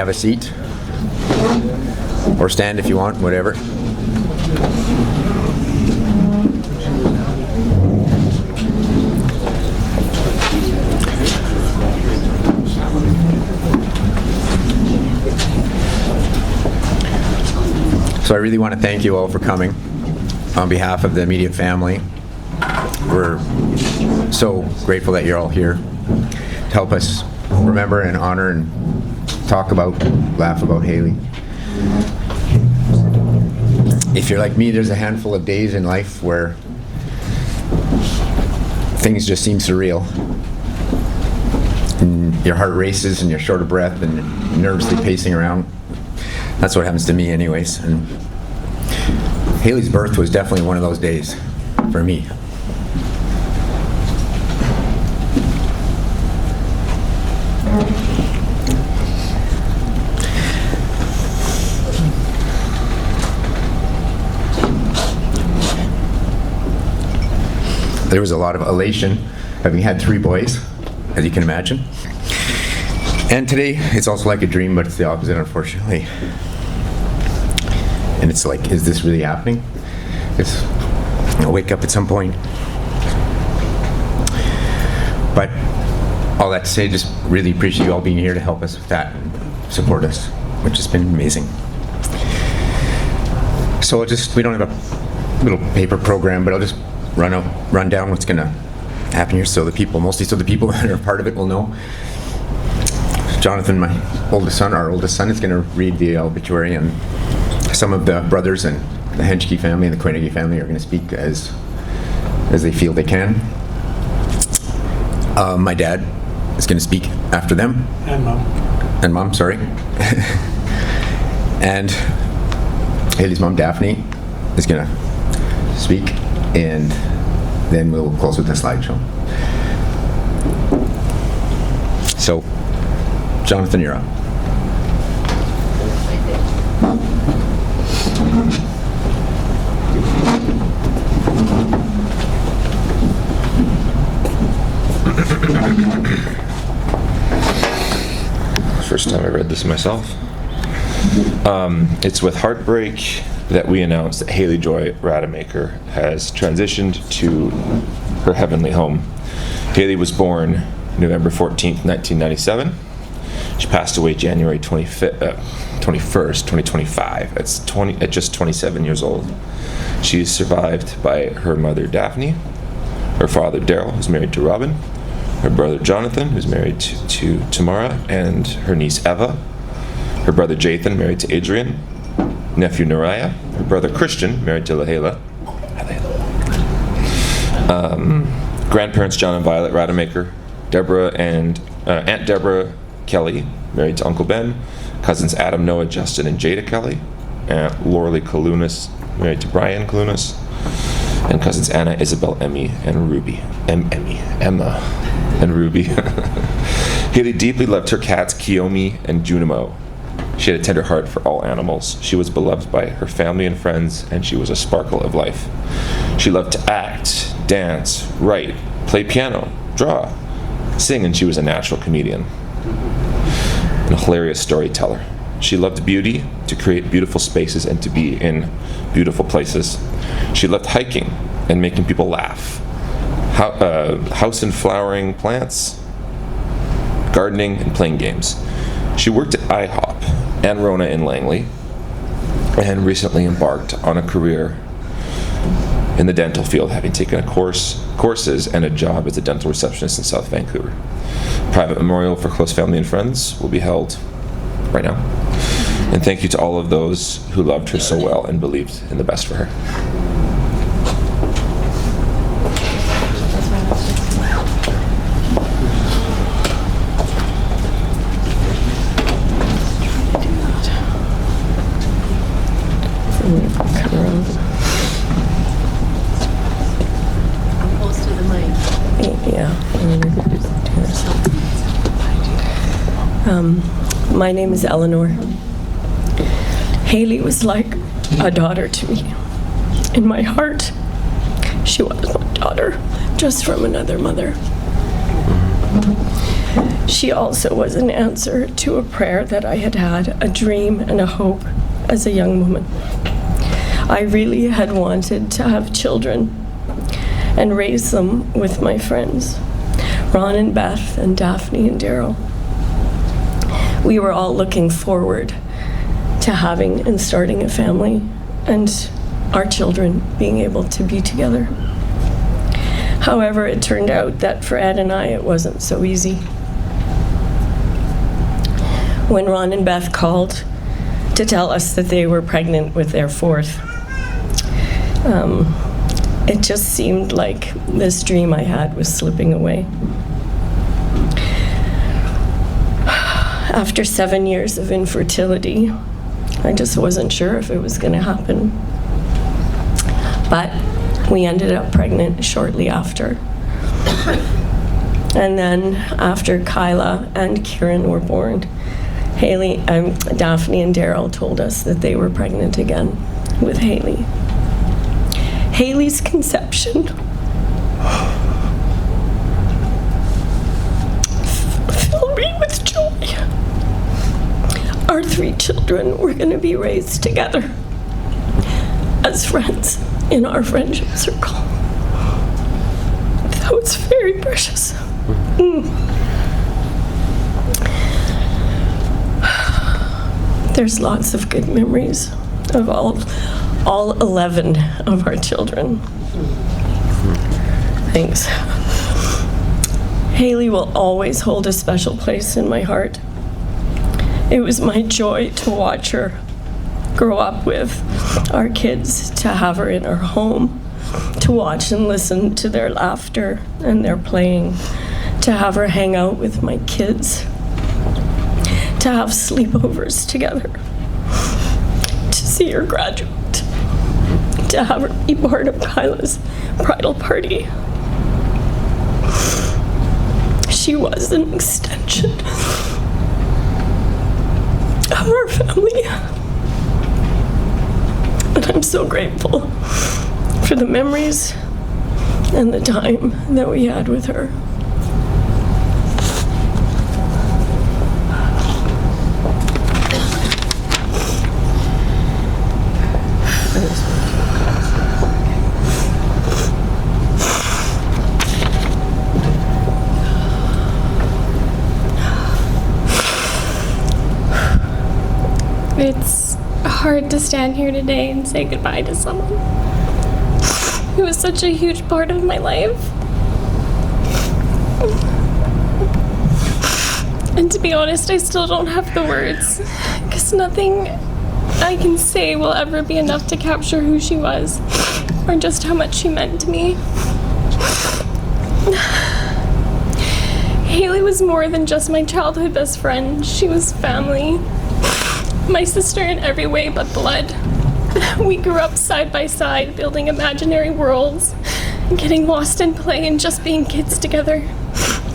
have a seat. Or stand if you want, whatever. So I really want to thank you all for coming on behalf of the immediate family. We're so grateful that you're all here to help us remember and honor and talk about, laugh about Haley. If you're like me, there's a handful of days in life where things just seem surreal. And your heart races and you're short of breath and you're nervously pacing around. That's what happens to me anyways. And Haley's birth was definitely one of those days for me. There was a lot of elation having had 3 boys, as you can imagine. And today, it's also like a dream, but it's the opposite, unfortunately. And it's like, is this really happening? I'll wake up at some point. But all that to say, just really appreciate you all being here to help us with that and support us, which has been amazing. So we don't have a little paper program, but I'll just run down what's going to happen here so the people that are part of it will know. Jonathan, our oldest son, is going to read the obituary, and some of the brothers and the Henschke family and the Koenige family are going to speak as they feel they can. My dad is going to speak after them. And mom, sorry. And Haley's mom, Daphne, is going to speak, and then we'll close with the slideshow. So, Jonathan, you're up. First time I read this myself. It's with heartbreak that we announce that Haley Joy Rademaker has transitioned to her heavenly home. Haley was born November 14th, 1997. She passed away January 21st, 2025. At just 27 years old. She is survived by her mother Daphne, her father Daryl, who's married to Robin, her brother Jonathan, who's married to Tamara, and her niece Eva, her brother Jathan, married to Adrian, nephew Nariah, her brother Christian, married to Lahela, grandparents John and Violet Rademaker, Deborah and Aunt Deborah Kelly, married to Uncle Ben, cousins Adam, Noah, Justin, and Jada Kelly, Aunt Lorley Kalunas, married to Brian Kalunas, and cousins Anna, Isabel, Emmy, and Ruby. Emma and Ruby. Haley deeply loved her cats, Kiyomi and Junimo. She had a tender heart for all animals. She was beloved by her family and friends, and she was a sparkle of life. She loved to act, dance, write, play piano, draw, sing, and she was a natural comedian and a hilarious storyteller. She loved beauty, to create beautiful spaces and to be in beautiful places. She loved hiking and making people laugh. House and flowering plants, gardening, and playing games. She worked at IHOP and Rona in Langley, and recently embarked on a career in the dental field, having taken courses and a job as a dental receptionist in South Vancouver. Private memorial for close family and friends will be held right now. And thank you to all of those who loved her so well and believed in the best for her. My name is Eleanor. Haley was like a daughter to me. In my heart, she was my daughter, just from another mother. She also was an answer to a prayer that I had had, a dream and a hope as a young woman. I really had wanted to have children and raise them with my friends, Ron and Beth and Daphne and Daryl. We were all looking forward to having and starting a family and our children being able to be together. However, it turned out that for Ed and I, it wasn't so easy. When Ron and Beth called to tell us that they were pregnant with their fourth, it just seemed like this dream I had was slipping away. After 7 years of infertility, I just wasn't sure if it was going to happen. But we ended up pregnant shortly after. And then after Kyla and Kieran were born, Daphne and Daryl told us that they were pregnant again with Haley. Haley's conception filled me with joy. Our 3 children were going to be raised together as friends in our friendship circle. That was very precious. There's lots of good memories of all 11 of our children. Thanks. Haley will always hold a special place in my heart. It was my joy to watch her grow up with our kids, to have her in our home, to watch and listen to their laughter and their playing, to have her hang out with my kids, to have sleepovers together, to see her graduate, to have her be part of Kyla's bridal party. She was an extension of our family. And I'm so grateful for the memories and the time that we had with her. It's hard to stand here today and say goodbye to someone who was such a huge part of my life. And to be honest, I still don't have the words, because nothing I can say will ever be enough to capture who she was or just how much she meant to me. Haley was more than just my childhood best friend. She was family. My sister in every way but blood. We grew up side by side, building imaginary worlds, getting lost in play and just being kids together.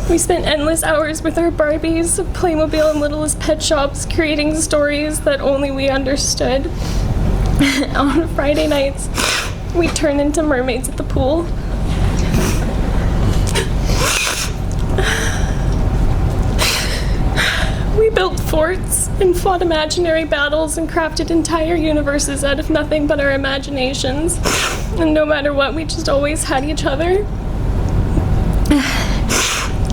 We spent endless hours with our Barbies, Playmobil, and littlest pet shops, creating stories that only we understood. On Friday nights, we turned into mermaids at the pool. We built forts and fought imaginary battles and crafted entire universes out of nothing but our imaginations. And no matter what, we just always had each other.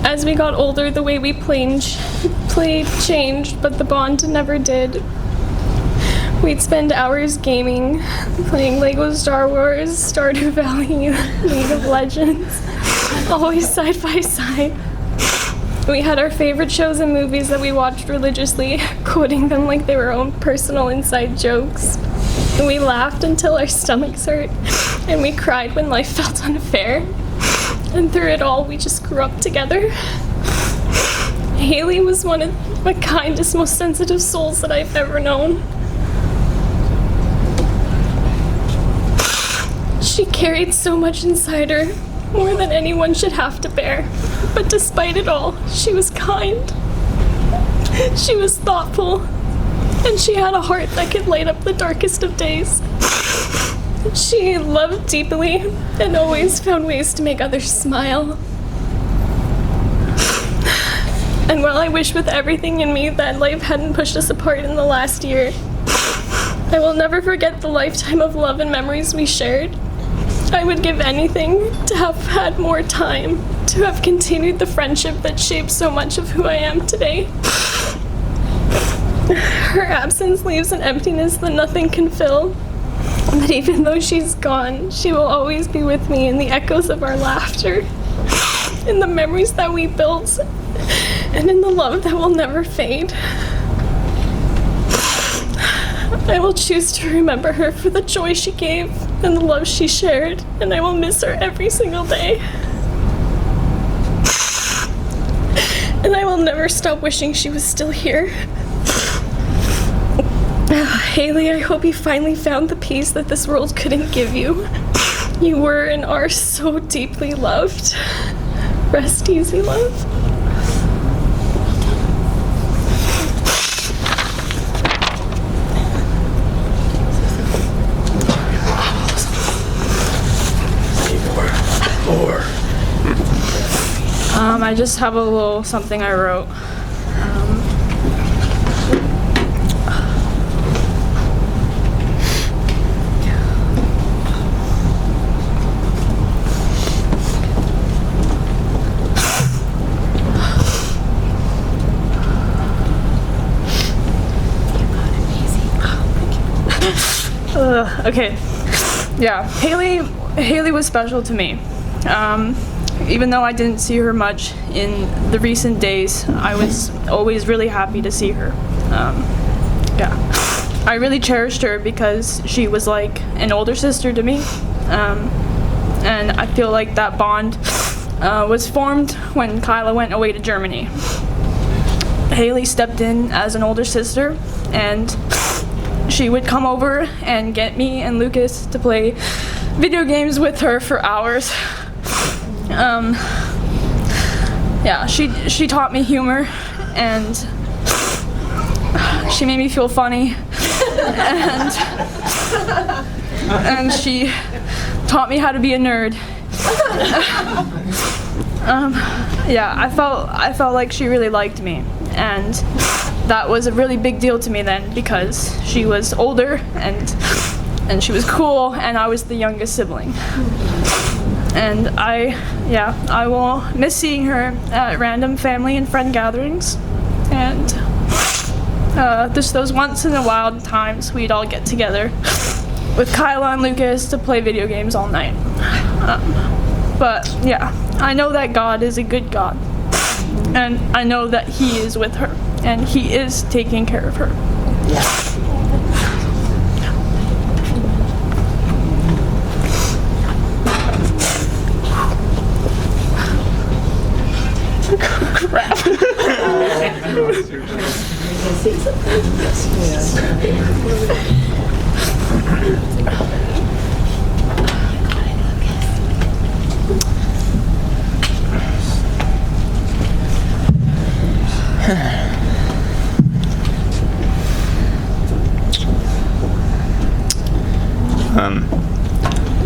As we got older, the way we played changed, but the bond never did. We'd spend hours gaming, playing Lego Star Wars, Stardew Valley, League of Legends, always side by side. We had our favorite shows and movies that we watched religiously, quoting them like they were our own personal inside jokes. We laughed until our stomachs hurt, and we cried when life felt unfair. And through it all, we just grew up together. Haley was one of the kindest, most sensitive souls that I've ever known. She carried so much inside her, more than anyone should have to bear. But despite it all, she was kind. She was thoughtful. And she had a heart that could light up the darkest of days. She loved deeply and always found ways to make others smile. And while I wish with everything in me that life hadn't pushed us apart in the last year, I will never forget the lifetime of love and memories we shared. I would give anything to have had more time, to have continued the friendship that shaped so much of who I am today. Her absence leaves an emptiness that nothing can fill. But even though she's gone, she will always be with me in the echoes of our laughter, in the memories that we built, and in the love that will never fade. I will choose to remember her for the joy she gave and the love she shared, and I will miss her every single day. And I will never stop wishing she was still here. Haley, I hope you finally found the peace that this world couldn't give you. You were and are so deeply loved. Rest easy, love. I just have a little something I wrote. Okay. Yeah, Haley was special to me. Even though I didn't see her much in the recent days, I was always really happy to see her. Yeah, I really cherished her because she was like an older sister to me, and I feel like that bond was formed when Kyla went away to Germany. Haley stepped in as an older sister, and she would come over and get me and Lucas to play video games with her for hours. Yeah, she taught me humor, and she made me feel funny, and she taught me how to be a nerd. Yeah, I felt like she really liked me, and that was a really big deal to me then because she was older and she was cool, and I was the youngest sibling. And I will miss seeing her at random family and friend gatherings, and just those once in a while times we'd all get together with Kyla and Lucas to play video games all night. But yeah, I know that God is a good God, and I know that He is with her, and He is taking care of her.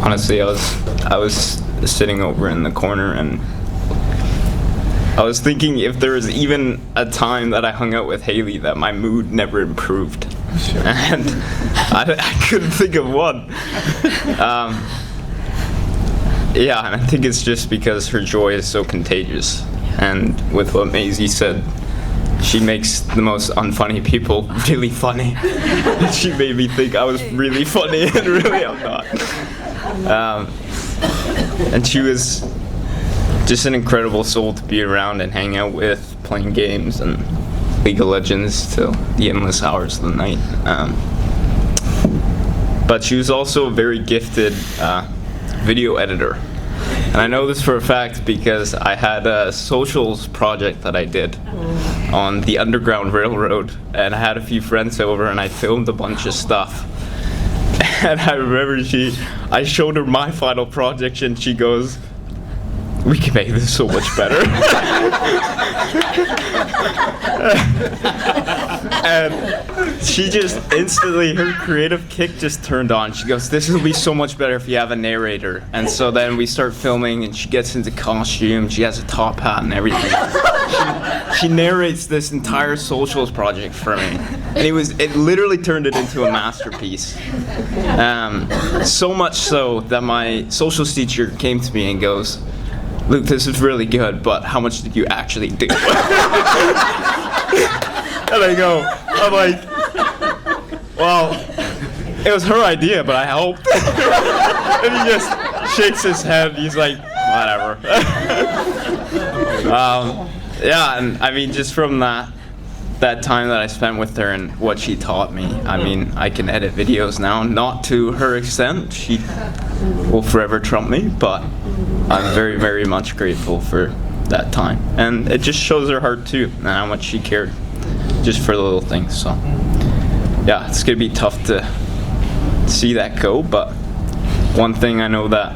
Honestly, I was sitting over in the corner, and I was thinking if there was even a time that I hung out with Haley that my mood never improved. Sure. And I couldn't think of one. Yeah, and I think it's just because her joy is so contagious. And with what Maisie said, she makes the most unfunny people really funny. She made me think I was really funny, and really I'm not. And she was just an incredible soul to be around and hang out with, playing games and League of Legends till the endless hours of the night. But she was also a very gifted video editor. And I know this for a fact because I had a socials project that I did on the Underground Railroad, and I had a few friends over and I filmed a bunch of stuff. And I remember I showed her my final project and she goes, "We can make this so much better." And she just instantly, her creative kick just turned on. She goes, "This will be so much better if you have a narrator." And so then we start filming, and she gets into costume. She has a top hat and everything. She narrates this entire socials project for me, and it literally turned it into a masterpiece. So much so that my socials teacher came to me and goes, "Luke, this is really good, but how much did you actually do?" And I'm like, well, it was her idea, but I helped. And he just shakes his head. He's like, whatever. Yeah, and I mean, just from that time that I spent with her and what she taught me, I mean, I can edit videos now, not to her extent. She will forever trump me, but I'm very, very much grateful for that time. And it just shows her heart too, and how much she cared just for the little things. So yeah, it's gonna be tough to see that go, but one thing I know that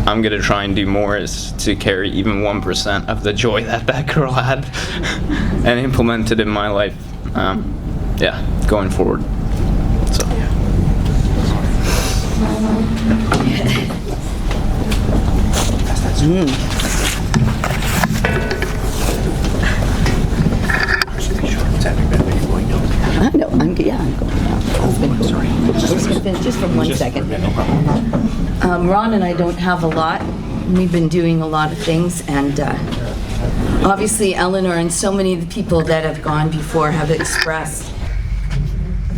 I'm gonna try and do more is to carry even 1% of the joy that girl had and implement it in my life, yeah, going forward. So No, I'm going now. Sorry. Just going to finish just for 1 second. Ron and I don't have a lot. We've been doing a lot of things, and obviously Eleanor and so many of the people that have gone before have expressed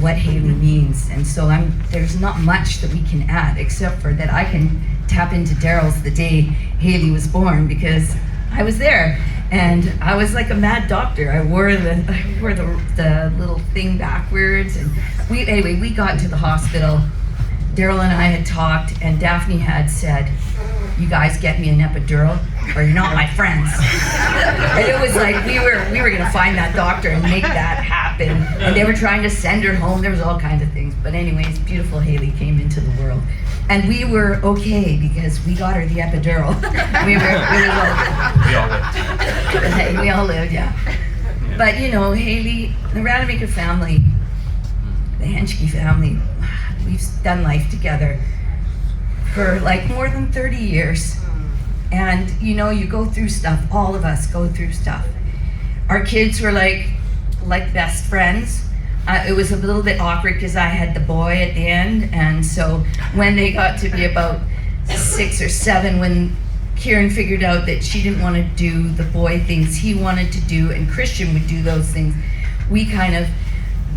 what Haley means, and so there's not much that we can add, except for that I can tap into Daryl's the day Haley was born, because I was there. And I was like a mad doctor. I wore the little thing backwards, and we got to the hospital. Daryl and I had talked, and Daphne had said, "You guys get me an epidural, or you're not my friends." And it was like we were gonna find that doctor and make that happen. And they were trying to send her home. There was all kinds of things. But anyways, beautiful Haley came into the world. And we were okay because we got her the epidural. We all lived, yeah. But you know, Haley, the Rademaker family, the Henschke family, we've done life together for like more than 30 years. And you know, you go through stuff, all of us go through stuff. Our kids were like best friends. It was a little bit awkward because I had the boy at the end, and so when they got to be about 6 or 7, when Kieran figured out that she didn't want to do the boy things he wanted to do, and Christian would do those things,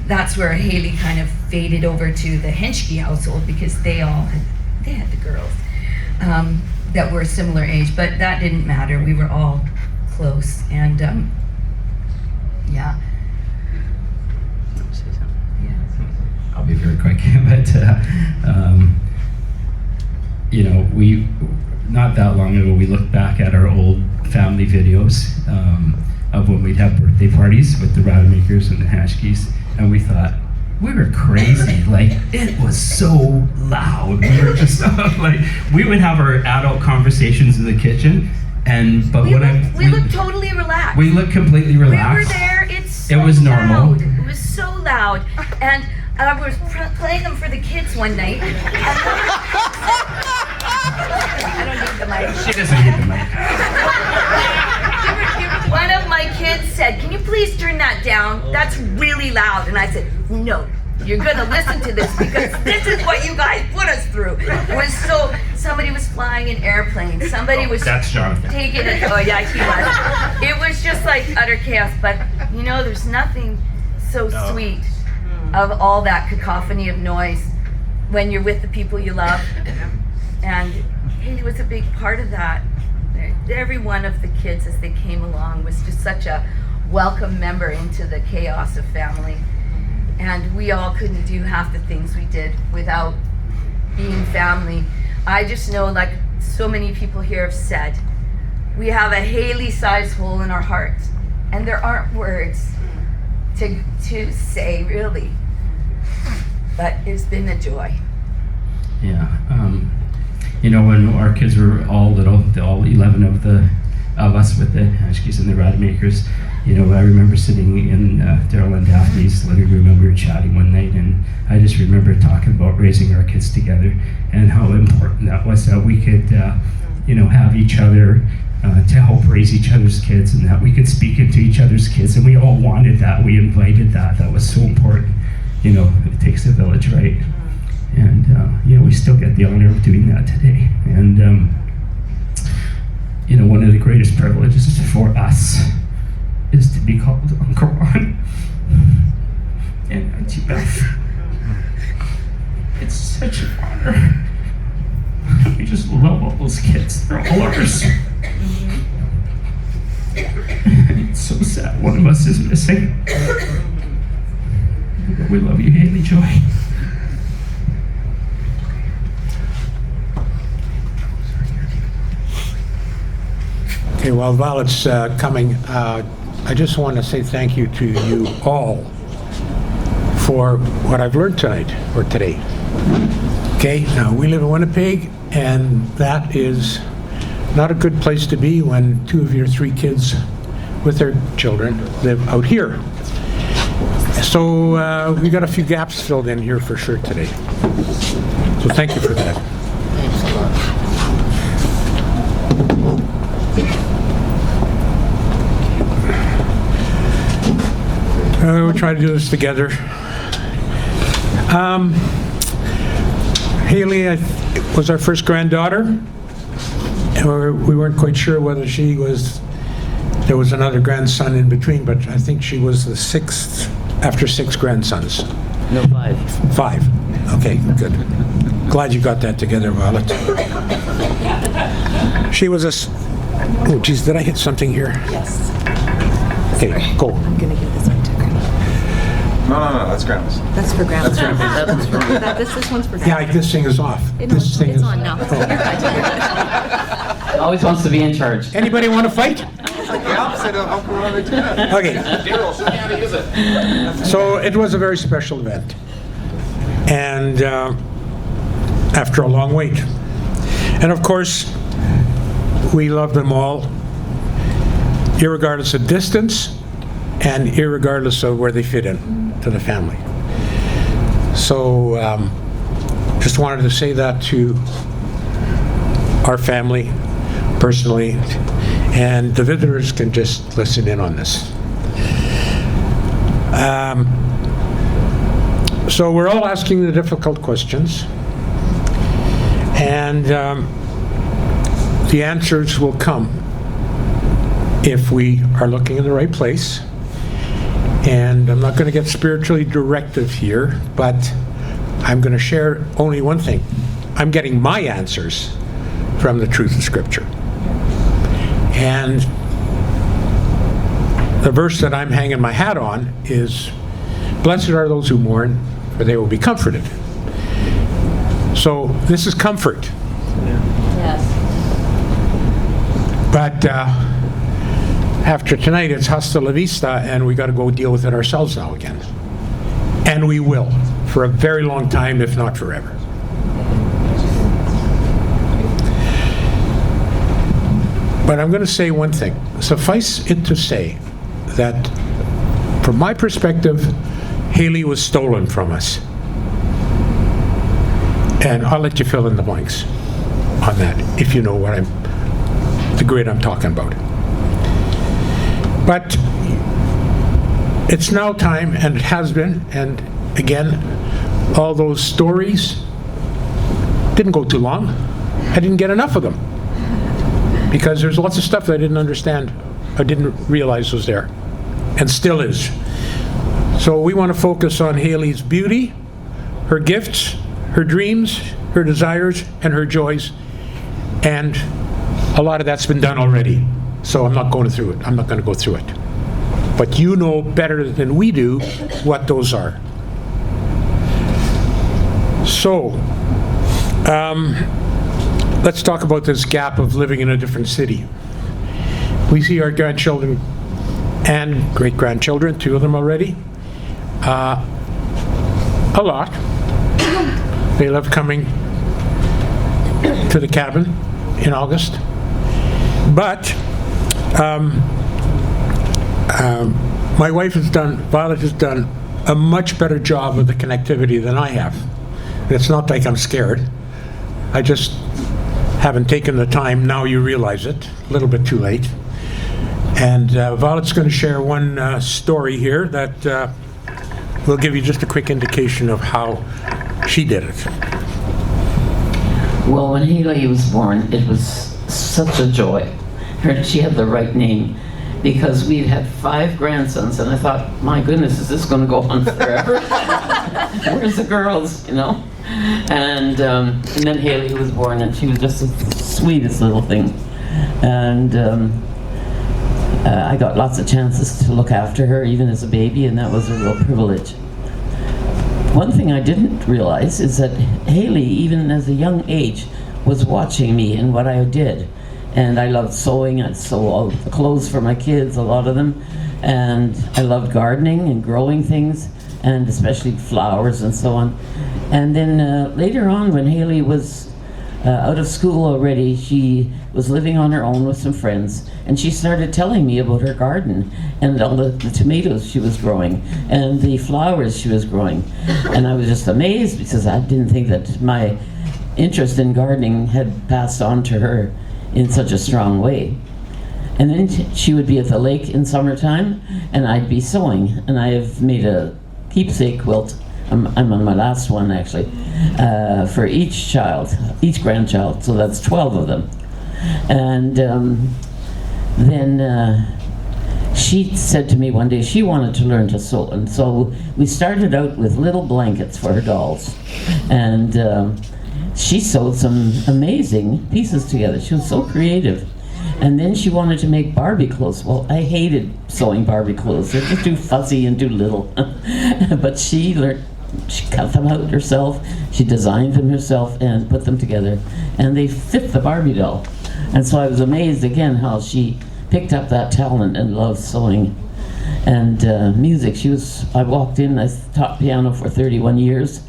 that's where Haley kind of faded over to the Henschke household, because they had the girls that were a similar age, but that didn't matter. We were all close, and yeah. I'll be very quick, but you know, not that long ago, we looked back at our old family videos of when we'd have birthday parties with the Rademakers and the Henschkes, and we thought, we were crazy. Like, it was so loud. We were just like, we would have our adult conversations in the kitchen, we looked totally relaxed. We looked completely relaxed. We were there. It was normal. Loud. It was so loud, and I was playing them for the kids one night. I don't need the mic. She doesn't need the mic. One of my kids said, "Can you please turn that down? That's really loud." And I said, "No, you're gonna listen to this, because this is what you guys put us through." It was somebody was flying an airplane. Somebody was That's Jonathan. taking it. Oh yeah, he was. It was just like utter chaos. But you know, there's nothing so sweet of all that cacophony of noise when you're with the people you love. And Haley was a big part of that. Every one of the kids as they came along was just such a welcome member into the chaos of family. And we all couldn't do half the things we did without being family. I just know, like so many people here have said, we have a Haley-sized hole in our hearts. And there aren't words to say, really. But it's been a joy. Yeah. You know, when our kids were all little, all 11 of the of us with the Hatchkeys and the Rademakers. You know, I remember sitting in Daryl and Daphne's living room and we were chatting one night, and I just remember talking about raising our kids together and how important that was, that we could, you know, have each other to help raise each other's kids, and that we could speak into each other's kids, and we all wanted that. We invited that. That was so important. You know, it takes a village, right? And you know, we still get the honor of doing that today. And you know, one of the greatest privileges for us is to be called Uncle Ron and Auntie Beth. It's such an honor. We just love all those kids. They're all ours. It's so sad one of us is missing. But we love you, Haley Joy. Okay, while Violet's coming, I just want to say thank you to you all for what I've learned tonight, or today. Okay, now we live in Winnipeg, and that is not a good place to be when 2 of your 3 kids with their children live out here. So we got a few gaps filled in here for sure today. So thank you for that. We'll try to do this together. Haley was our first granddaughter. We weren't quite sure whether there was another grandson in between, but I think she was the 6th after 6 grandsons. No, 5. 5. Okay, good. Glad you got that together, Violet. She was oh, geez, did I hit something here? Yes. Okay, go. I'm going to give this one to Grandma. No, that's Grandma's. That's for Grandma. This one's for Grandma. Yeah, this thing is off. It's on now. Always wants to be in charge. Anybody want to fight? The opposite of Uncle Ron. Okay. Daryl, show me how to use it. So it was a very special event. And after a long wait. And of course, we love them all, irregardless of distance and irregardless of where they fit in to the family. So just wanted to say that to our family personally, and the visitors can just listen in on this. So we're all asking the difficult questions, and the answers will come if we are looking in the right place. And I'm not going to get spiritually directive here, but I'm going to share only one thing. I'm getting my answers from the truth of Scripture. And the verse that I'm hanging my hat on is, "Blessed are those who mourn, for they will be comforted." So this is comfort. Yes. But after tonight, it's hasta la vista, and we got to go deal with it ourselves now again. And we will, for a very long time, if not forever. But I'm going to say one thing. Suffice it to say that, from my perspective, Haley was stolen from us. And I'll let you fill in the blanks on that, if you know the grid I'm talking about. But it's now time, and it has been, and again, all those stories didn't go too long. I didn't get enough of them, because there's lots of stuff that I didn't understand, I didn't realize was there, and still is. So we want to focus on Haley's beauty, her gifts, her dreams, her desires, and her joys, and a lot of that's been done already. So I'm not going through it. I'm not going to go through it. But you know better than we do what those are. So, let's talk about this gap of living in a different city. We see our grandchildren and great-grandchildren, 2 of them already, a lot. They love coming to the cabin in August. But My wife Violet has done a much better job of the connectivity than I have. It's not like I'm scared. I just haven't taken the time. Now you realize it, a little bit too late. And Violet's going to share one story here that will give you just a quick indication of how she did it. Well, when Haley was born, it was such a joy. She had the right name, because we'd had 5 grandsons, and I thought, my goodness, is this going to go on forever? Where's the girls, you know? And then Haley was born, and she was just the sweetest little thing. And I got lots of chances to look after her, even as a baby, and that was a real privilege. One thing I didn't realize is that Haley, even as a young age, was watching me and what I did. And I loved sewing. I'd sew all the clothes for my kids, a lot of them. And I loved gardening and growing things, and especially flowers and so on. And then later on, when Haley was out of school already, she was living on her own with some friends, and she started telling me about her garden and all the tomatoes she was growing and the flowers she was growing. And I was just amazed, because I didn't think that my interest in gardening had passed on to her in such a strong way. And then she would be at the lake in summertime, and I'd be sewing. And I have made a keepsake quilt. I'm on my last one, actually, for each grandchild, so that's 12 of them. And then she said to me one day she wanted to learn to sew, and so we started out with little blankets for her dolls. And she sewed some amazing pieces together. She was so creative. And then she wanted to make Barbie clothes. Well, I hated sewing Barbie clothes. They're just too fuzzy and too little. But she cut them out herself, she designed them herself and put them together, and they fit the Barbie doll. And so I was amazed again how she picked up that talent and loved sewing. And music, I walked in, I taught piano for 31 years,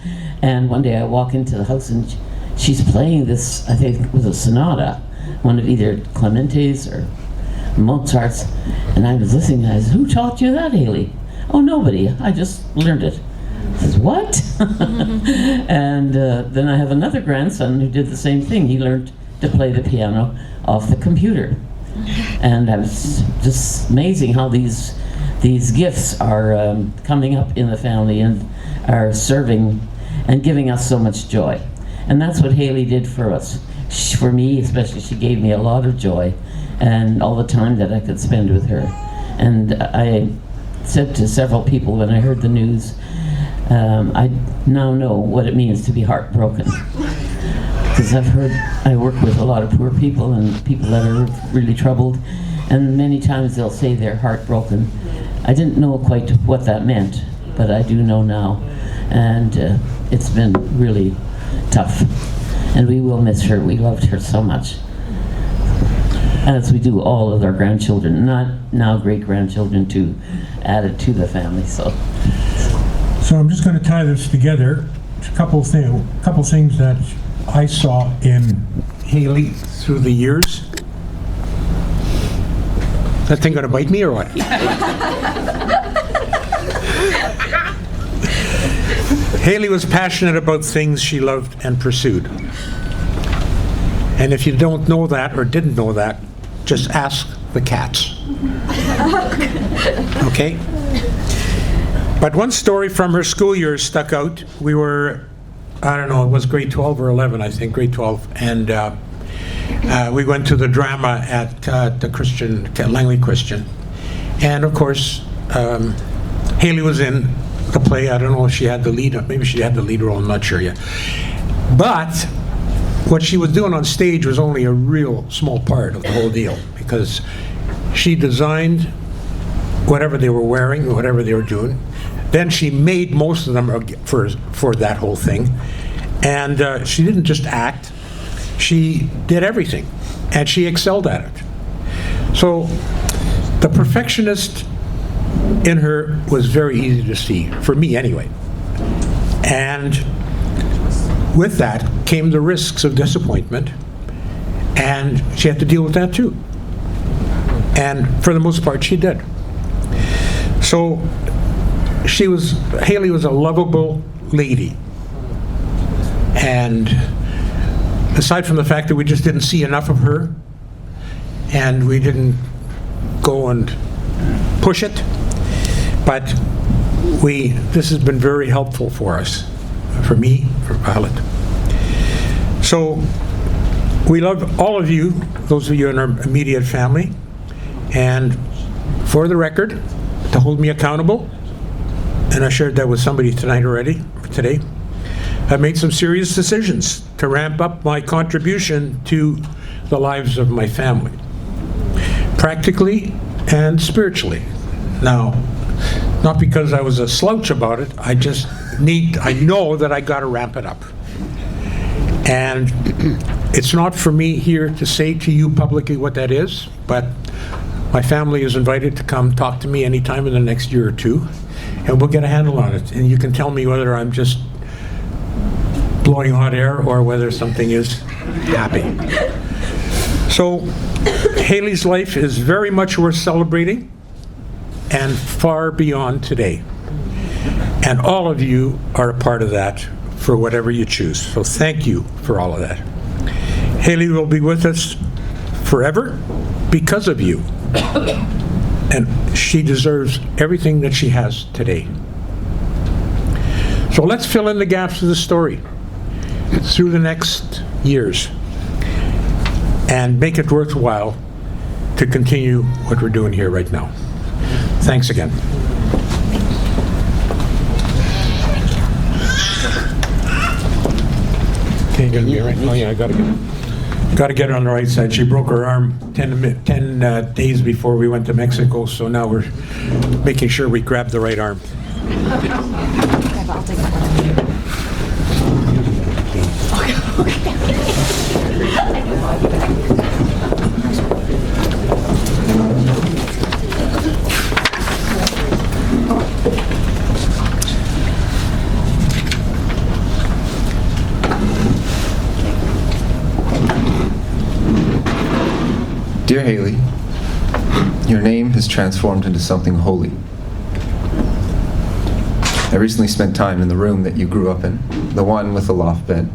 and one day I walk into the house and she's playing this, I think it was a sonata, one of either Clemente's or Mozart's, and I was listening, and I said, "Who taught you that, Haley?" "Oh, nobody, I just learned it." I said, "What?" And then I have another grandson who did the same thing. He learned to play the piano off the computer. And I was just amazing how these gifts are coming up in the family and are serving and giving us so much joy. And that's what Haley did for us. For me, especially, she gave me a lot of joy and all the time that I could spend with her. And I said to several people when I heard the news, I now know what it means to be heartbroken. Because I work with a lot of poor people and people that are really troubled, and many times they'll say they're heartbroken. I didn't know quite what that meant, but I do know now. And it's been really tough. And we will miss her. We loved her so much. As we do all of our grandchildren, not now great-grandchildren too, added to the family. So I'm just going to tie this together. A couple things that I saw in Haley through the years. Is that thing going to bite me or what? Haley was passionate about things she loved and pursued. And if you don't know that or didn't know that, just ask the cats. Okay? But one story from her school years stuck out. We were, I don't know, it was grade 12 or 11, I think, grade 12. And we went to the drama at the Langley Christian. And of course, Haley was in the play. I don't know if she had the lead, maybe she had the lead role, I'm not sure yet. But what she was doing on stage was only a real small part of the whole deal, because she designed whatever they were wearing, whatever they were doing. Then she made most of them for that whole thing. And she didn't just act, she did everything. And she excelled at it. So the perfectionist in her was very easy to see, for me anyway. And with that came the risks of disappointment, and she had to deal with that too. And for the most part, she did. So Haley was a lovable lady. And aside from the fact that we just didn't see enough of her, and we didn't go and push it, but this has been very helpful for us, for me, for Violet. So we love all of you, those of you in our immediate family, and for the record, to hold me accountable, and I shared that with somebody today, I've made some serious decisions to ramp up my contribution to the lives of my family, practically and spiritually. Now, not because I was a slouch about it, I know that I got to ramp it up. And it's not for me here to say to you publicly what that is, but my family is invited to come talk to me anytime in the next year or two, and we'll get a handle on it. And you can tell me whether I'm just blowing hot air or whether something is happy. So Haley's life is very much worth celebrating and far beyond today. And all of you are a part of that for whatever you choose. So thank you for all of that. Haley will be with us forever because of you. And she deserves everything that she has today. So let's fill in the gaps of the story through the next years and make it worthwhile to continue what we're doing here right now. Thanks again. Okay, you gonna be right? Oh yeah, I gotta get it on the right side. She broke her arm 10 days before we went to Mexico, so now we're making sure we grab the right arm. I'll take that. Dear Haley, your name has transformed into something holy. I recently spent time in the room that you grew up in, the one with the loft bed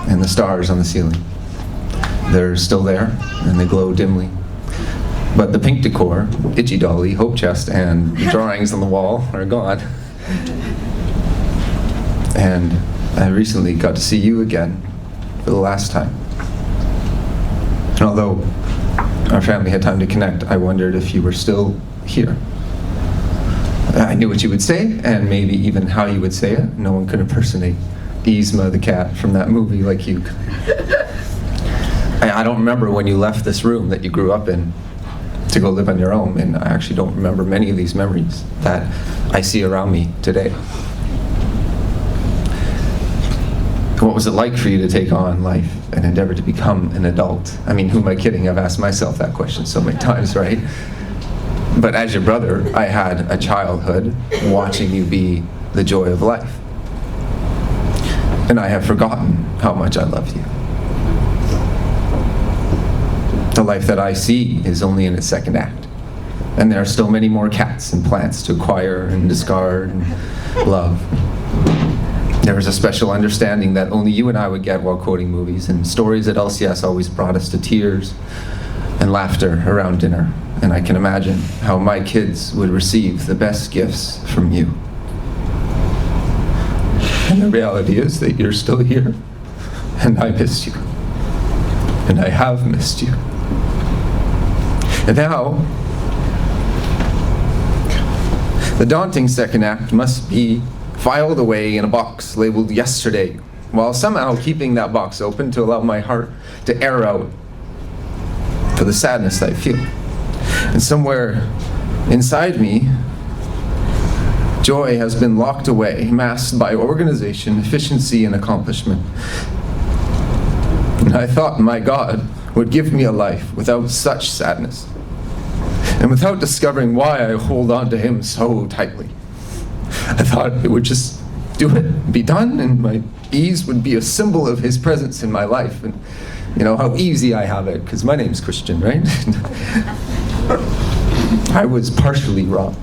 and the stars on the ceiling. They're still there, and they glow dimly. But the pink decor, Itchy Dolly, Hope Chest, and the drawings on the wall are gone. And I recently got to see you again for the last time. And although our family had time to connect, I wondered if you were still here. I knew what you would say, and maybe even how you would say it. No one could impersonate Yzma the cat from that movie like you could. I don't remember when you left this room that you grew up in to go live on your own, and I actually don't remember many of these memories that I see around me today. What was it like for you to take on life and endeavor to become an adult? I mean, who am I kidding? I've asked myself that question so many times, right? But as your brother, I had a childhood watching you be the joy of life. And I have forgotten how much I loved you. The life that I see is only in its second act. And there are still many more cats and plants to acquire and discard and love. There was a special understanding that only you and I would get while quoting movies, and stories at LCS always brought us to tears and laughter around dinner. And I can imagine how my kids would receive the best gifts from you. And the reality is that you're still here, and I missed you. And I have missed you. And now, the daunting second act must be filed away in a box labeled yesterday, while somehow keeping that box open to allow my heart to air out for the sadness I feel. And somewhere inside me, joy has been locked away, masked by organization, efficiency, and accomplishment. And I thought my God would give me a life without such sadness, and without discovering why I hold on to Him so tightly. I thought it would just do it, be done, and my ease would be a symbol of His presence in my life. And you know how easy I have it, because my name's Christian, right? I was partially wrong.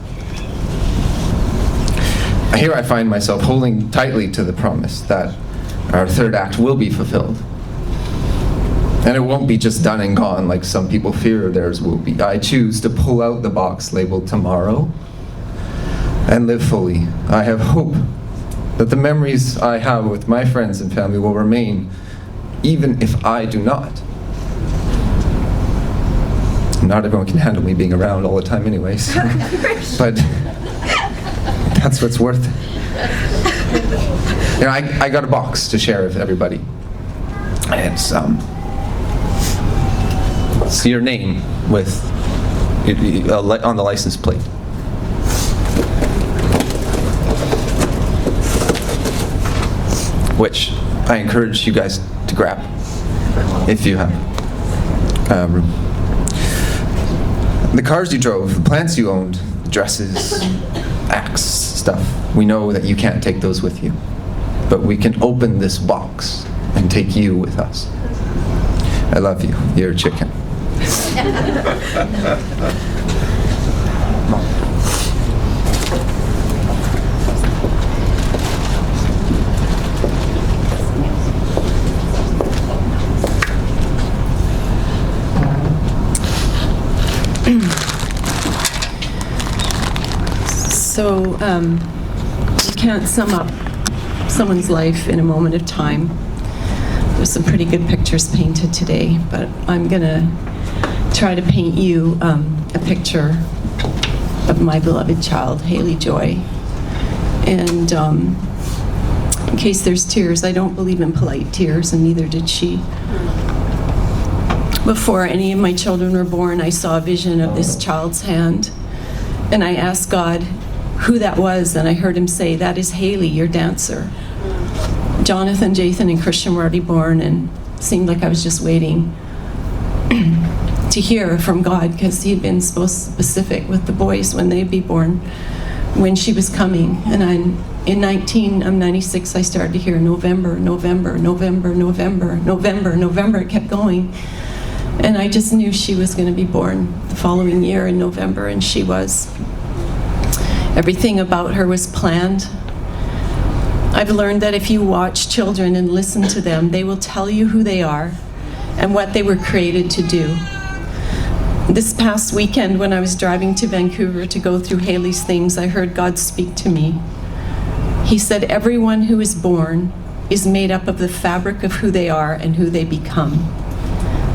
Here I find myself holding tightly to the promise that our third act will be fulfilled. And it won't be just done and gone like some people fear theirs will be. I choose to pull out the box labeled tomorrow and live fully. I have hope that the memories I have with my friends and family will remain, even if I do not. Not everyone can handle me being around all the time anyways. But that's what's worth it. You know, I got a box to share with everybody. It's your name with on the license plate. Which I encourage you guys to grab if you have room. The cars you drove, the plants you owned, the dresses, axe, stuff, we know that you can't take those with you. But we can open this box and take you with us. I love you. You're a chicken. So, you can't sum up someone's life in a moment of time. There's some pretty good pictures painted today, but I'm gonna try to paint you a picture of my beloved child, Haley Joy. And in case there's tears, I don't believe in polite tears, and neither did she. Before any of my children were born, I saw a vision of this child's hand, and I asked God who that was, and I heard him say, "That is Haley, your dancer." Jonathan, Jathan, and Christian were already born, and it seemed like I was just waiting to hear from God, because he had been so specific with the boys when they'd be born, when she was coming. And I'm 96, I started to hear November, November, November, November, November, November. It kept going. And I just knew she was going to be born the following year in November, and she was. Everything about her was planned. I've learned that if you watch children and listen to them, they will tell you who they are and what they were created to do. This past weekend, when I was driving to Vancouver to go through Haley's things, I heard God speak to me. He said, everyone who is born is made up of the fabric of who they are and who they become.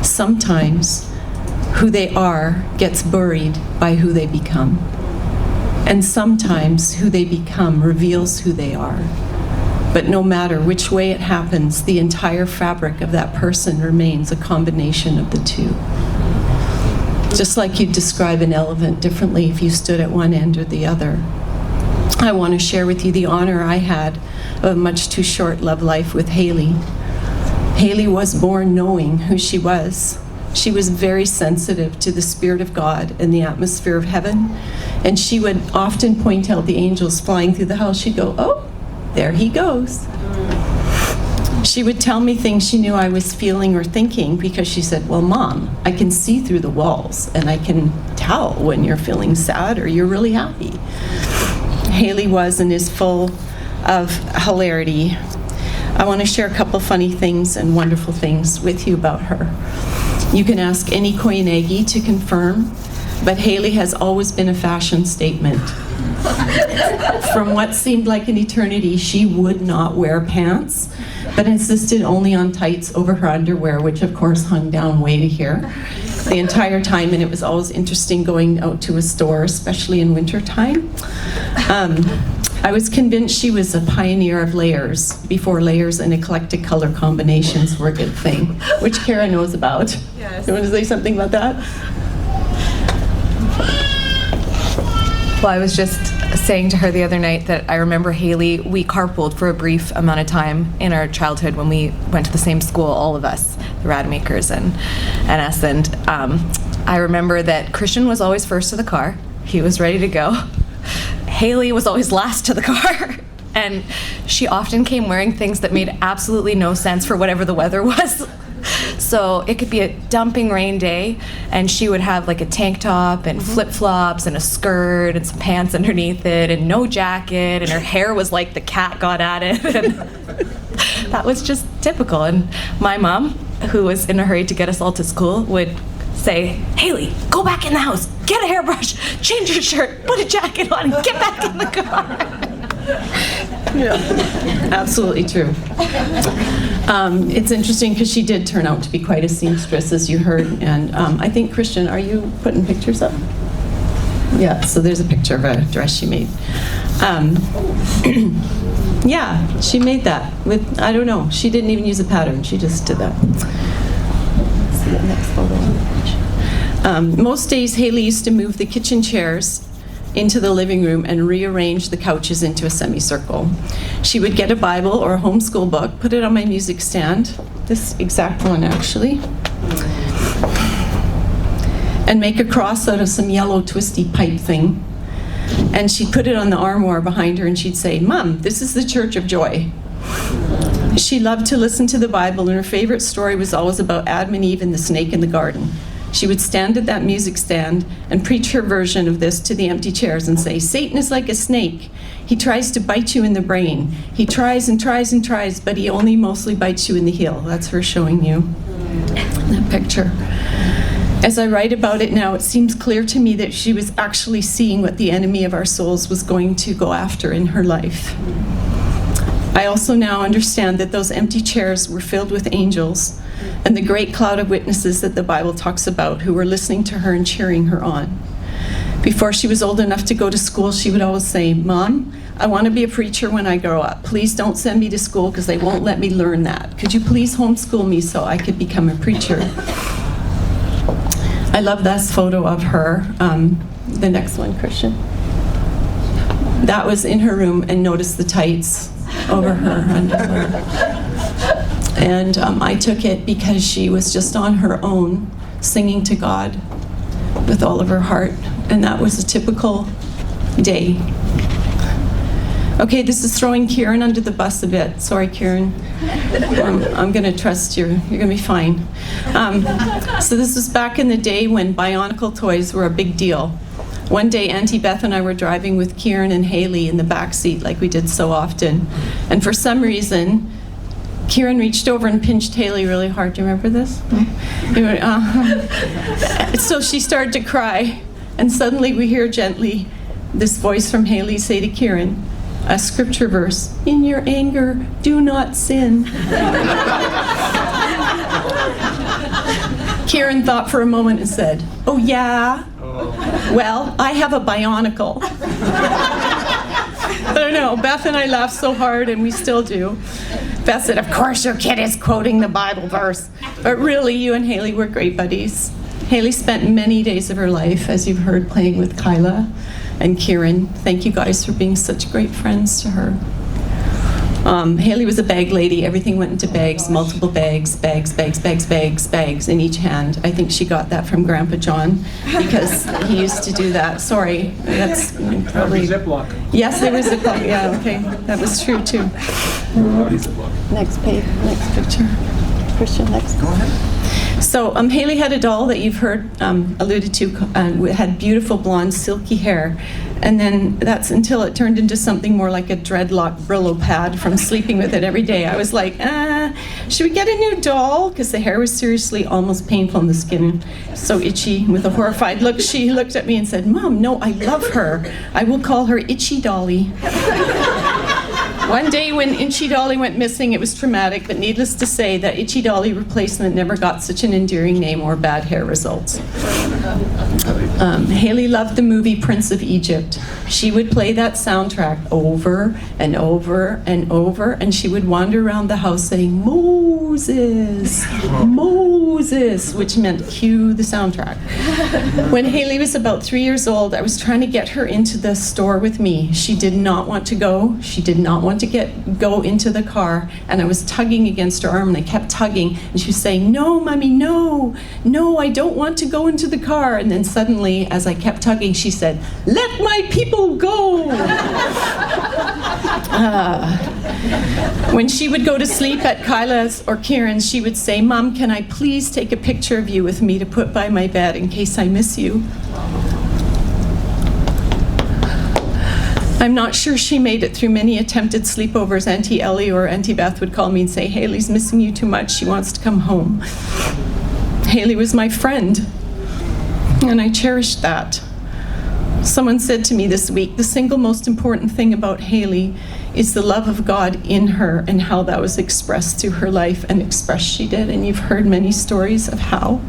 Sometimes who they are gets buried by who they become. And sometimes who they become reveals who they are. But no matter which way it happens, the entire fabric of that person remains a combination of the two. Just like you'd describe an elephant differently if you stood at one end or the other. I want to share with you the honor I had of a much too short love life with Haley. Haley was born knowing who she was. She was very sensitive to the Spirit of God and the atmosphere of heaven. And she would often point out the angels flying through the house. She'd go, "Oh, there he goes." She would tell me things she knew I was feeling or thinking, because she said, "Well, Mom, I can see through the walls and I can tell when you're feeling sad or you're really happy." Haley was and is full of hilarity. I want to share a couple funny things and wonderful things with you about her. You can ask any Koyanagi to confirm, but Haley has always been a fashion statement. From what seemed like an eternity, she would not wear pants, but insisted only on tights over her underwear, which of course hung down way to here the entire time, and it was always interesting going out to a store, especially in wintertime. I was convinced she was a pioneer of layers, before layers and eclectic color combinations were a good thing, which Kara knows about. Yes. You want to say something about that? Well, I was just saying to her the other night that I remember Haley, we carpooled for a brief amount of time in our childhood when we went to the same school, all of us, the Rademakers and us. And I remember that Christian was always first to the car. He was ready to go. Haley was always last to the car. And she often came wearing things that made absolutely no sense for whatever the weather was. So it could be a dumping rain day, and she would have like a tank top and flip-flops and a skirt and some pants underneath it and no jacket, and her hair was like the cat got at it. And that was just typical. And my mom, who was in a hurry to get us all to school, would say, "Haley, go back in the house, get a hairbrush, change your shirt, put a jacket on, and get back in the car." Yeah, absolutely true. It's interesting because she did turn out to be quite a seamstress, as you heard. And I think, Christian, are you putting pictures up? Yeah, so there's a picture of a dress she made. Yeah, she made that with, I don't know, she didn't even use a pattern. She just did that. Let's see the next photo. Most days, Haley used to move the kitchen chairs into the living room and rearrange the couches into a semicircle. She would get a Bible or a homeschool book, put it on my music stand, this exact one actually, and make a cross out of some yellow twisty pipe thing. And she'd put it on the armoire behind her and she'd say, "Mom, this is the Church of Joy." She loved to listen to the Bible, and her favorite story was always about Adam and Eve and the snake in the garden. She would stand at that music stand and preach her version of this to the empty chairs and say, "Satan is like a snake. He tries to bite you in the brain. He tries and tries and tries, but he only mostly bites you in the heel." That's her showing you that picture. As I write about it now, it seems clear to me that she was actually seeing what the enemy of our souls was going to go after in her life. I also now understand that those empty chairs were filled with angels and the great cloud of witnesses that the Bible talks about who were listening to her and cheering her on. Before she was old enough to go to school, she would always say, "Mom, I want to be a preacher when I grow up. Please don't send me to school because they won't let me learn that. Could you please homeschool me so I could become a preacher?" I love this photo of her. The next one, Christian. That was in her room, and notice the tights over her underwear. And I took it because she was just on her own, singing to God with all of her heart. And that was a typical day. Okay, this is throwing Kieran under the bus a bit. Sorry, Kieran. I'm going to trust you. You're going to be fine. So this was back in the day when Bionicle toys were a big deal. One day, Auntie Beth and I were driving with Kieran and Haley in the back seat like we did so often. And for some reason, Kieran reached over and pinched Haley really hard. Do you remember this? So she started to cry. And suddenly we hear gently this voice from Haley say to Kieran, a scripture verse, "In your anger, do not sin." Kieran thought for a moment and said, "Oh yeah? Well, I have a Bionicle." I don't know, Beth and I laughed so hard, and we still do. Beth said, "Of course your kid is quoting the Bible verse." But really, you and Haley were great buddies. Haley spent many days of her life, as you've heard, playing with Kyla and Kieran. Thank you guys for being such great friends to her. Haley was a bag lady. Everything went into bags, multiple bags in each hand. I think she got that from Grandpa John because he used to do that. Sorry, that's probably... Ziploc. Yes, there was Ziploc. Yeah, okay. That was true too. Next page, next picture. Christian, next. Go ahead. So Haley had a doll that you've heard alluded to, had beautiful blonde silky hair. And then that's until it turned into something more like a dreadlock Brillo pad from sleeping with it every day. I was like, should we get a new doll? Because the hair was seriously almost painful and the skin so itchy. With a horrified look, she looked at me and said, "Mom, no, I love her. I will call her Itchy Dolly." One day when Itchy Dolly went missing, it was traumatic, but needless to say, that Itchy Dolly replacement never got such an endearing name or bad hair results. Haley loved the movie Prince of Egypt. She would play that soundtrack over and over and over, and she would wander around the house saying, "Moses, Moses," which meant cue the soundtrack. When Haley was about 3 years old, I was trying to get her into the store with me. She did not want to go. She did not want to go into the car, and I was tugging against her arm, and I kept tugging, and she was saying, "No, Mommy, no, no, I don't want to go into the car." And then suddenly, as I kept tugging, she said, "Let my people people go. When she would go to sleep at Kyla's or Kieran's, she would say, Mom, can I please take a picture of you with me to put by my bed in case I miss you? I'm not sure she made it through many attempted sleepovers. Auntie Ellie or Auntie Beth would call me and say, Haley's missing you too much. She wants to come home. Haley was my friend, and I cherished that. Someone said to me this week, the single most important thing about Haley is the love of God in her and how that was expressed through her life, and expressed she did. And you've heard many stories of how.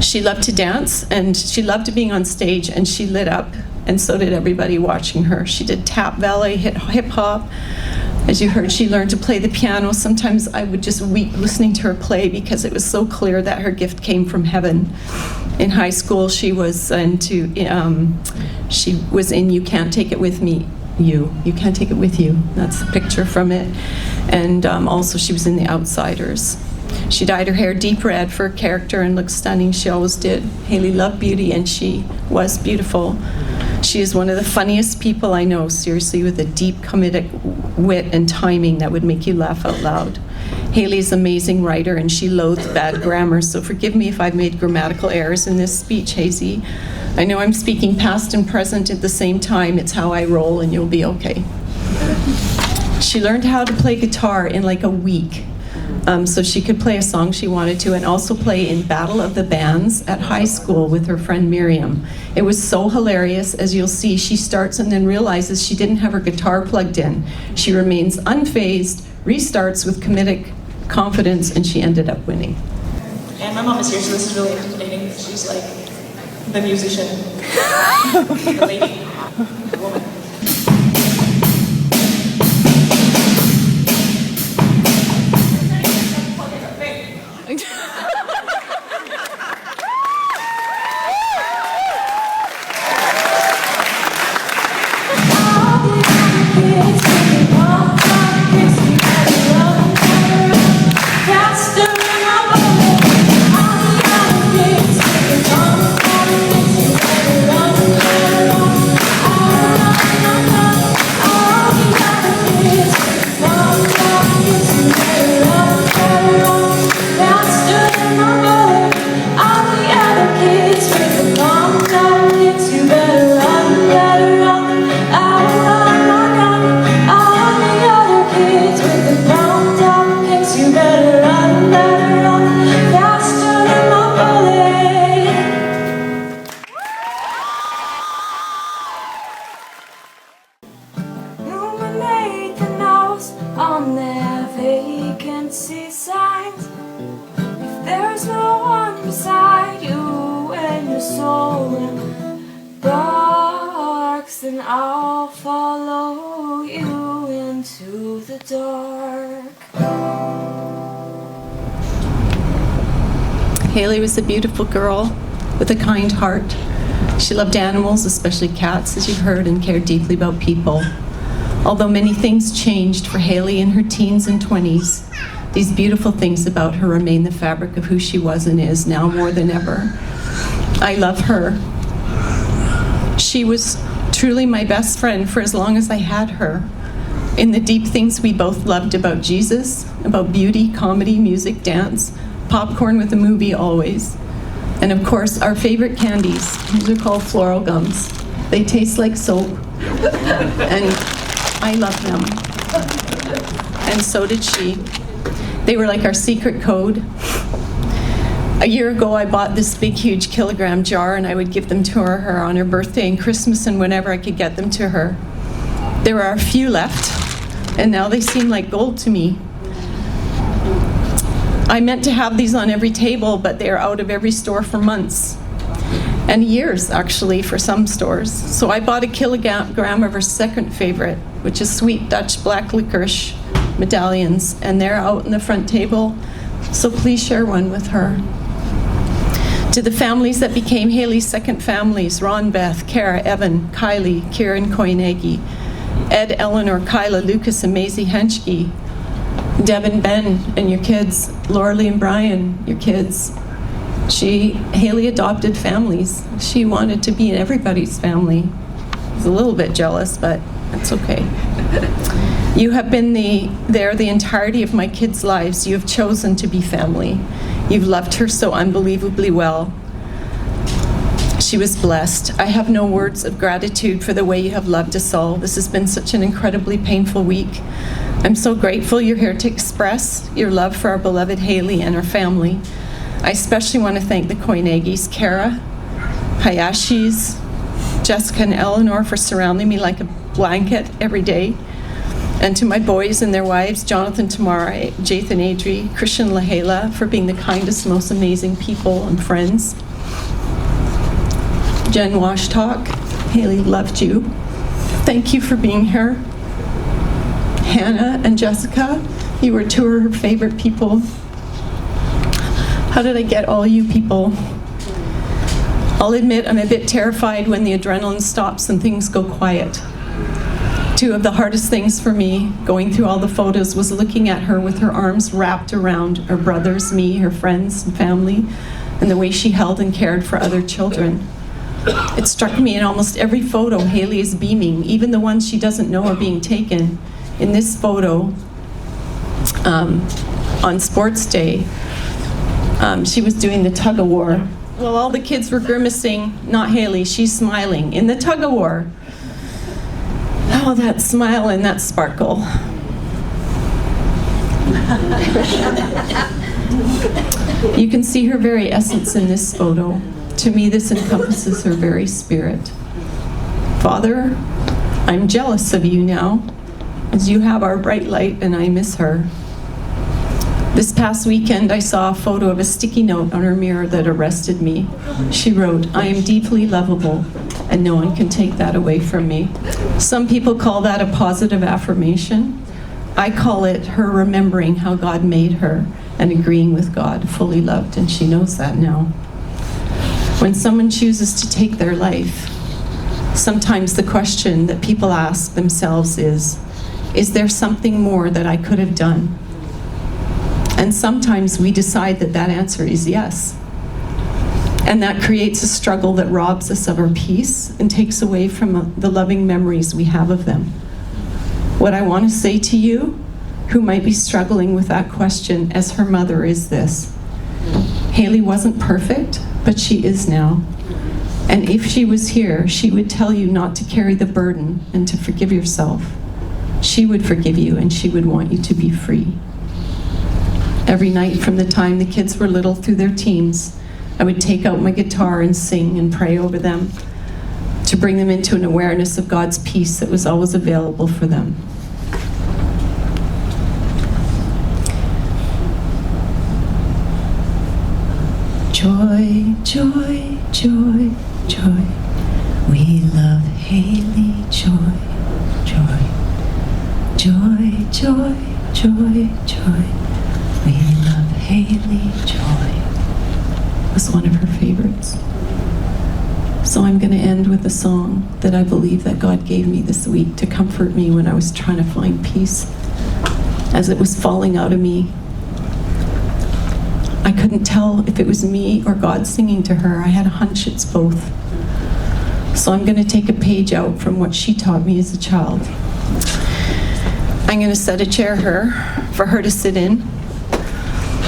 She loved to dance, and she loved being on stage, and she lit up, and so did everybody watching her. She did tap, ballet, hip hop. As you heard, she learned to play the piano. Sometimes I would just weep listening to her play because it was so clear that her gift came from heaven. In high school, she was in You Can't Take It With Me. You Can't Take It With You. That's the picture from it. And also she was in The Outsiders. She dyed her hair deep red for her character and looked stunning. She always did. Haley loved beauty, and she was beautiful. She is one of the funniest people I know, seriously, with a deep comedic wit and timing that would make you laugh out loud. Haley is an amazing writer, and she loathed bad grammar, so forgive me if I've made grammatical errors in this speech, Hazy. I know I'm speaking past and present at the same time. It's how I roll, and you'll be okay. She learned how to play guitar in like a week. So she could play a song she wanted to, and also play in Battle of the Bands at high school with her friend Miriam. It was so hilarious. As you'll see, she starts and then realizes she didn't have her guitar plugged in. She remains unfazed, restarts with comedic confidence, and she ended up winning. And my mom is here, so this is really intimidating. She's like the musician, the lady, the woman. On their vacancy signs, if there's no one beside you and your soul embarks, then I'll follow you into the dark. Haley was a beautiful girl with a kind heart. She loved animals, especially cats, as you heard, and cared deeply about people. Although many things changed for Haley in her teens and 20s, these beautiful things about her remain the fabric of who she was and is now more than ever. I love her. She was truly my best friend for as long as I had her. In the deep things we both loved about Jesus, about beauty, comedy, music, dance, popcorn with a movie always. And of course, our favorite candies. These are called floral gums. They taste like soap. And I love them, and so did she. They were like our secret code. A year ago, I bought this big, huge kilogram jar, and I would give them to her on her birthday and Christmas and whenever I could get them to her. There are a few left, and now they seem like gold to me. I meant to have these on every table, but they are out of every store for months. And years, actually, for some stores. So I bought a kilogram of her second favorite, which is sweet Dutch black licorice medallions, and they're out on the front table, so please share one with her. To the families that became Haley's second families, Ron, Beth, Kara, Evan, Kylie, Kieran Koinegi, Ed, Eleanor, Kyla, Lucas, and Maisie Henschke, Deb and Ben, and your kids, Lauralee and Brian, your kids. Haley adopted families. She wanted to be in everybody's family. was a little bit jealous, but it's okay. You have been there the entirety of my kids' lives. You have chosen to be family. You've loved her so unbelievably well. She was blessed. I have no words of gratitude for the way you have loved us all. This has been such an incredibly painful week. I'm so grateful you're here to express your love for our beloved Haley and her family. I especially want to thank the Koinagis, Kara, Hayashis, Jessica and Eleanor for surrounding me like a blanket every day. And to my boys and their wives, Jonathan, Tamara, Jathan, Adri, Christian, Lahela, for being the kindest, most amazing people and friends. Jen Washtalk, Haley loved you. Thank you for being here. Hannah and Jessica, you were two of her favorite people. How did I get all you people? I'll admit I'm a bit terrified when the adrenaline stops and things go quiet. Two of the hardest things for me, going through all the photos, was looking at her with her arms wrapped around her brothers, me, her friends and family, and the way she held and cared for other children. It struck me in almost every photo, Haley is beaming, even the ones she doesn't know are being taken. In this photo, on sports day, she was doing the tug-of-war. Well, all the kids were grimacing, not Haley, she's smiling, in the tug-of-war. Oh, that smile and that sparkle. You can see her very essence in this photo. To me, this encompasses her very spirit. Father, I'm jealous of you now, as you have our bright light and I miss her. This past weekend, I saw a photo of a sticky note on her mirror that arrested me. She wrote, "I am deeply lovable, and no one can take that away from me." Some people call that a positive affirmation. I call it her remembering how God made her and agreeing with God, fully loved, and she knows that now. When someone chooses to take their life, sometimes the question that people ask themselves is there something more that I could have done? And sometimes we decide that that answer is yes. And that creates a struggle that robs us of our peace and takes away from the loving memories we have of them. What I want to say to you, who might be struggling with that question as her mother, is this. Haley wasn't perfect, but she is now. And if she was here, she would tell you not to carry the burden and to forgive yourself. She would forgive you and she would want you to be free. Every night from the time the kids were little through their teens, I would take out my guitar and sing and pray over them to bring them into an awareness of God's peace that was always available for them. Joy, joy, joy, joy. We love Haley. Joy, joy. Joy, joy, joy, joy. We love Haley. Joy was one of her favorites. So I'm going to end with a song that I believe that God gave me this week to comfort me when I was trying to find peace as it was falling out of me. I couldn't tell if it was me or God singing to her. I had a hunch it's both. So I'm going to take a page out from what she taught me as a child. I'm going to set a chair for her to sit in,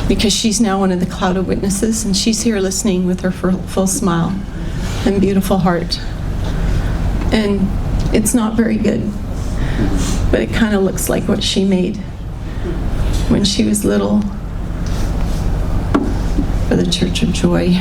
because she's now one of the cloud of witnesses, and she's here listening with her full smile and beautiful heart. And it's not very good, but it kind of looks like what she made when she was little for the Church of Joy.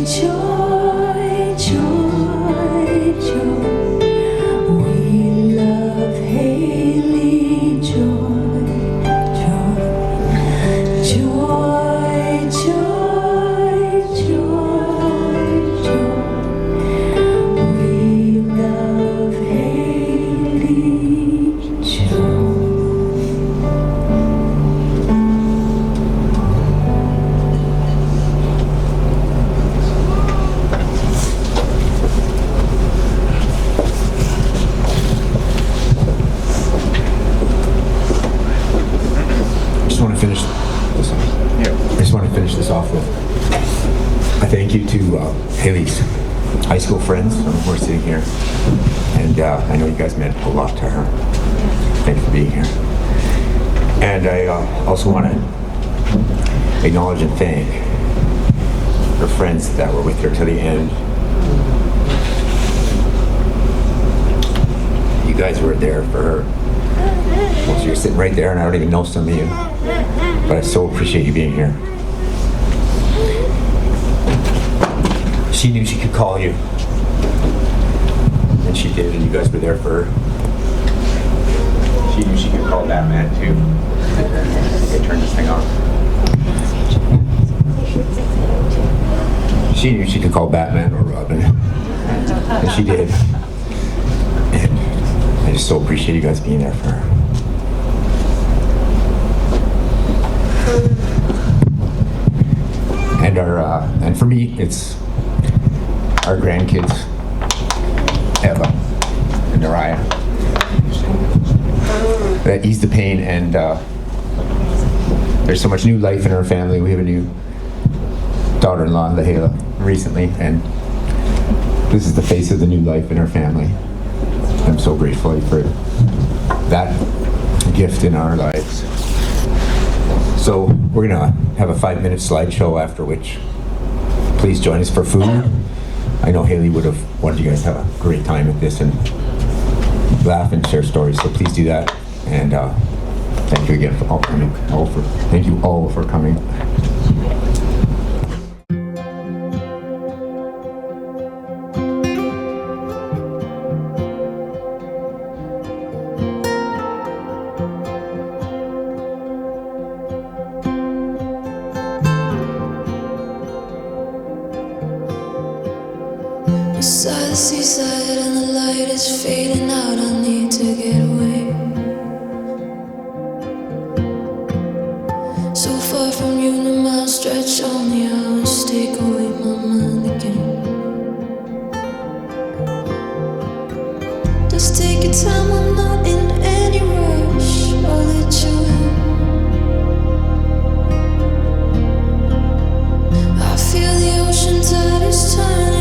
joy, joy, joy. We love Haley, joy, joy, joy, joy, joy, joy. We love Haley, joy. I just want to finish this off with a thank you to Haley's high school friends who are sitting here. And I know you guys meant a lot to her. Thanks for being here. And I also want to acknowledge and thank her friends that were with her to the end. You guys were there for her. Well, so you're sitting right there, and I don't even know some of you. But I so appreciate you being here. She knew she could call you. And she did, and you guys were there for her. She knew she could call that man too. Okay, turn this thing off. She knew she could call Batman or Robin. And she did. And I just so appreciate you guys being there for her. And for me, it's our grandkids, Eva and Naraya, that ease the pain. And there's so much new life in our family. We have a new daughter-in-law, Lahela, recently, and this is the face of the new life in our family. I'm so grateful for that gift in our lives. So we're gonna have a 5-minute slideshow, after which please join us for food. I know Haley would have wanted you guys to have a great time at this and laugh and share stories, so please do that. And thank you again for all coming. Thank you all for coming. Beside the seaside and the light is fading out, I need to get away. So far from you, no miles stretch on the hours, take away my mind again. Just take your time, I'm not in any rush, I'll let you in. I feel the ocean tide is turning.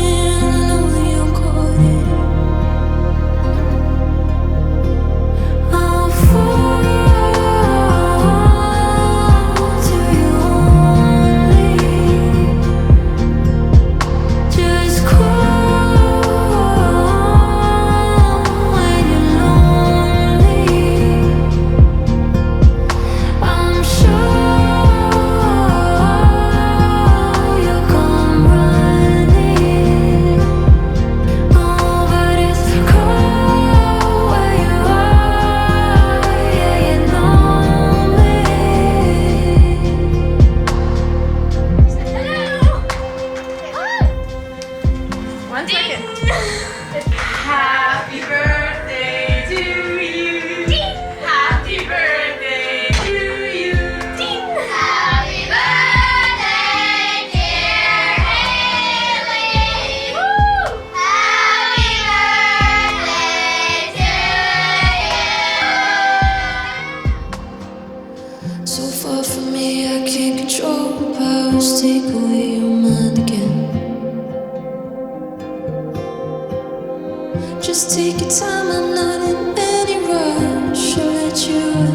Happy birthday to you. Happy birthday to you. Happy birthday, dear Haley. Happy birthday to you. So far from me, I can't control the powers, take away your mind again. Just take your time, I'm not in any rush, I'll let you